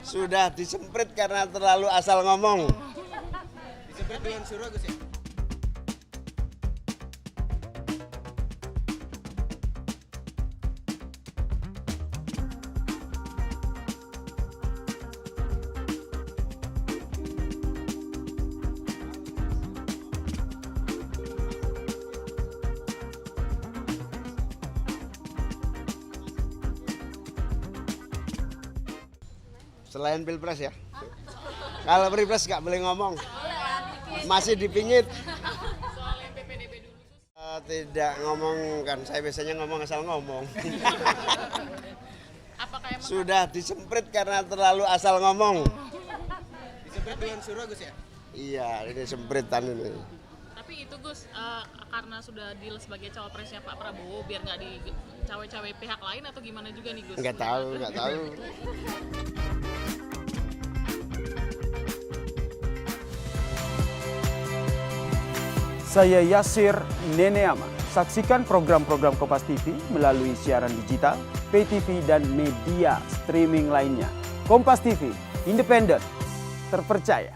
Sudah disemprit karena terlalu asal ngomong. Disemprit dengan suruh Gus ya? Selain pilpres ya. Kalau pilpres nggak boleh ngomong. Masih dipingit. Tidak ngomong kan, saya biasanya ngomong asal ngomong. Sudah disemprit karena terlalu asal ngomong. Disemprit dengan suruh Gus ya? Iya, ini sempritan ini. Tapi itu Gus, karena sudah deal sebagai cawapresnya Pak Prabowo, biar nggak di cawe-cawe pihak lain atau gimana juga nih Gus? Nggak tahu. Saya Yasir Neneama. Saksikan program-program Kompas TV melalui siaran digital, pay TV, dan media streaming lainnya. Kompas TV, independen, terpercaya.